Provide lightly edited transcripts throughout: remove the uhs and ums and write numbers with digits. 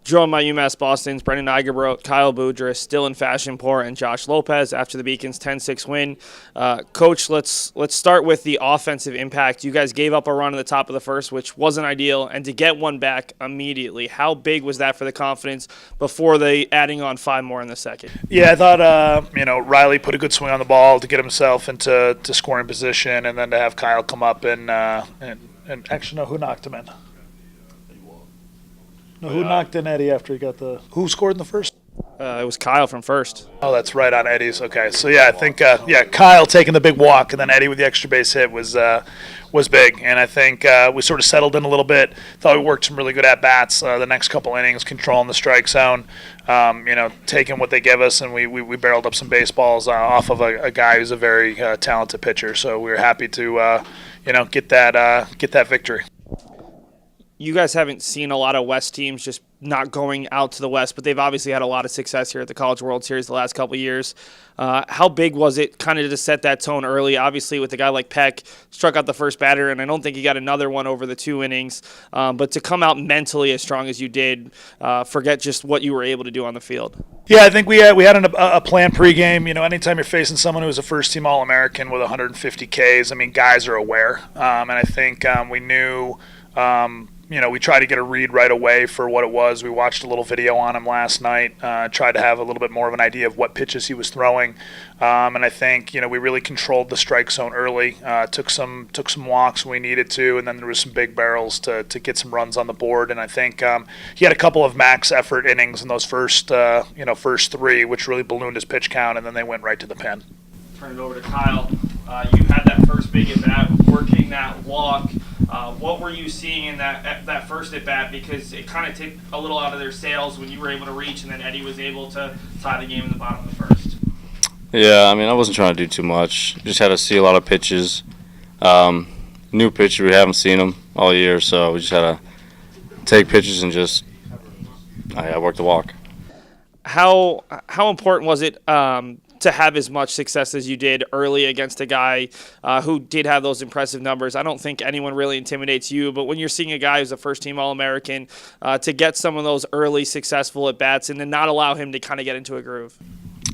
Joined by UMass Boston's Brendan Eygabroat, Kyle Boudrias, Dylan Fashempour, and Josh Lopez after the Beacons' 10-6 win. Coach, let's start with the offensive impact. You guys gave up a run in the top of the first, which wasn't ideal, and to get one back immediately, how big was that for the confidence before they adding on 5 more in the second? Yeah, I thought Riley put a good swing on the ball to get himself into scoring position, and then to have Kyle come up and actually, no, who knocked him in? No, who knocked in Eddie after he got the – who scored in the first? It was Kyle from first. Oh, that's right, on Eddie's. Okay, so yeah, I think Kyle taking the big walk and then Eddie with the extra base hit was big, and I think we sort of settled in a little bit. Thought we worked some really good at bats the next couple innings, controlling the strike zone, taking what they give us, and we barreled up some baseballs off of a guy who's a very talented pitcher. So we were happy to get that victory. You guys haven't seen a lot of West teams just not going out to the West, but they've obviously had a lot of success here at the College World Series the last couple of years. How big was it kind of to set that tone early? Obviously, with a guy like Peck, struck out the first batter, and I don't think he got another one over the 2 innings. But to come out mentally as strong as you did, forget just what you were able to do on the field. Yeah, I think we had a plan pregame. Anytime you're facing someone who's a first-team All-American with 150 Ks, guys are aware. And I think we knew we tried to get a read right away for what it was. We watched a little video on him last night, tried to have a little bit more of an idea of what pitches he was throwing. And I think, we really controlled the strike zone early, took some walks when we needed to, and then there was some big barrels to get some runs on the board. And I think he had a couple of max effort innings in those first 3, which really ballooned his pitch count, and then they went right to the pen. Turn it over to Kyle. You had that first big at-bat, working that walk. What were you seeing in that first at-bat? Because it kind of took a little out of their sails when you were able to reach, and then Eddie was able to tie the game in the bottom of the first. Yeah, I wasn't trying to do too much. Just had to see a lot of pitches. New pitcher, we haven't seen them all year, so we just had to take pitches and just work the walk. How important was it to have as much success as you did early against a guy who did have those impressive numbers? I don't think anyone really intimidates you, but when you're seeing a guy who's a first-team All-American, to get some of those early successful at-bats and to not allow him to kind of get into a groove.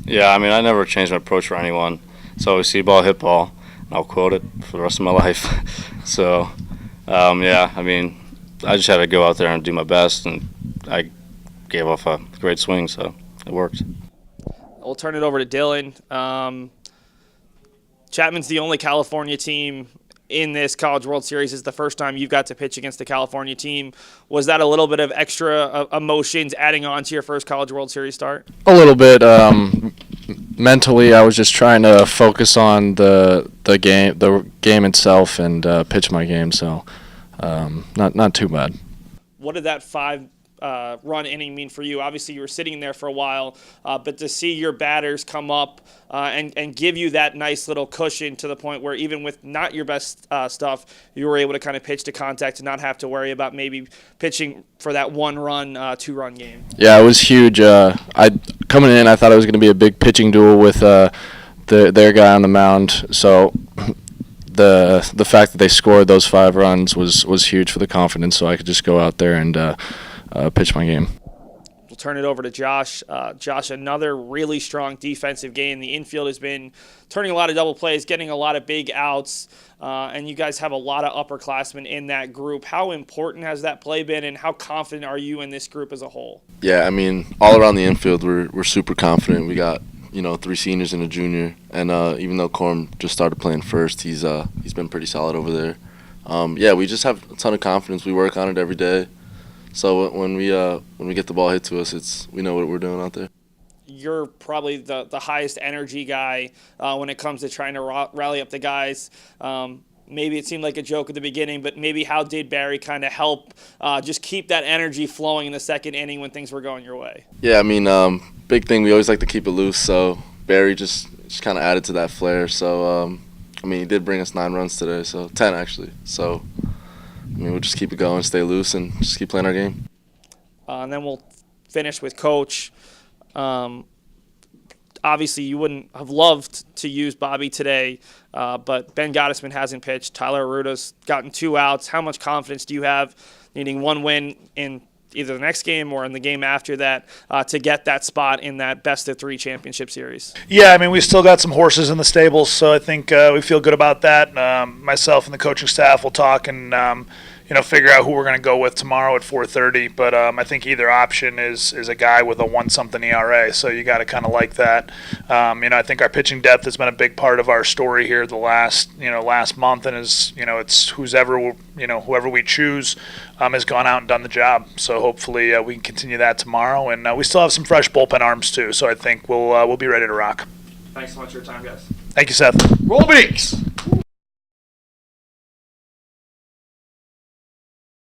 Yeah, I never changed my approach for anyone. So we see ball, hit ball, and I'll quote it for the rest of my life. So, I just had to go out there and do my best, and I gave off a great swing, so it worked. We'll turn it over to Dylan. Chapman's the only California team in this College World Series. Is the first time you've got to pitch against a California team. Was that a little bit of extra emotions adding on to your first College World Series start? A little bit. Mentally, I was just trying to focus on the game itself and pitch my game. So, not too bad. What did that 5-run inning mean for you? Obviously, you were sitting there for a while, but to see your batters come up and give you that nice little cushion to the point where even with not your best stuff, you were able to kind of pitch to contact and not have to worry about maybe pitching for that 1-run, 2-run game. Yeah, it was huge. Coming in, I thought it was going to be a big pitching duel with their guy on the mound. So the fact that they scored those 5 runs was huge for the confidence. So I could just go out there and pitch my game. We'll turn it over to Josh. Josh, another really strong defensive game. The infield has been turning a lot of double plays, getting a lot of big outs, and you guys have a lot of upperclassmen in that group. How important has that play been, and how confident are you in this group as a whole? Yeah, all around the infield, we're super confident. We got 3 seniors and a junior, and even though Corm just started playing first, he's been pretty solid over there. We just have a ton of confidence. We work on it every day. So when we get the ball hit to us, we know what we're doing out there. You're probably the highest energy guy when it comes to trying to rally up the guys. Maybe it seemed like a joke at the beginning, but maybe how did Barry kind of help just keep that energy flowing in the second inning when things were going your way? Yeah, big thing, we always like to keep it loose, so Barry just kind of added to that flair. So, he did bring us 9 runs today, so 10 actually. So, we'll just keep it going, stay loose, and just keep playing our game. And then we'll finish with Coach. obviously you wouldn't have loved to use Bobby today, but Ben Gottesman hasn't pitched. Tyler Arruda's gotten 2 outs. How much confidence do you have needing 1 win in either the next game or in the game after that to get that spot in that best-of-3 championship series? Yeah, I mean, we still got some horses in the stables, so I think we feel good about that. Myself and the coaching staff will talk and figure out who we're going to go with tomorrow at 4:30. But I think either option is a guy with a 1-something ERA, so you got to kind of like that. I think our pitching depth has been a big part of our story here the last month, and it's whoever we choose has gone out and done the job. So hopefully we can continue that tomorrow, and we still have some fresh bullpen arms too. So I think we'll be ready to rock. Thanks so much for your time, guys. Thank you, Seth. Roll Beaks!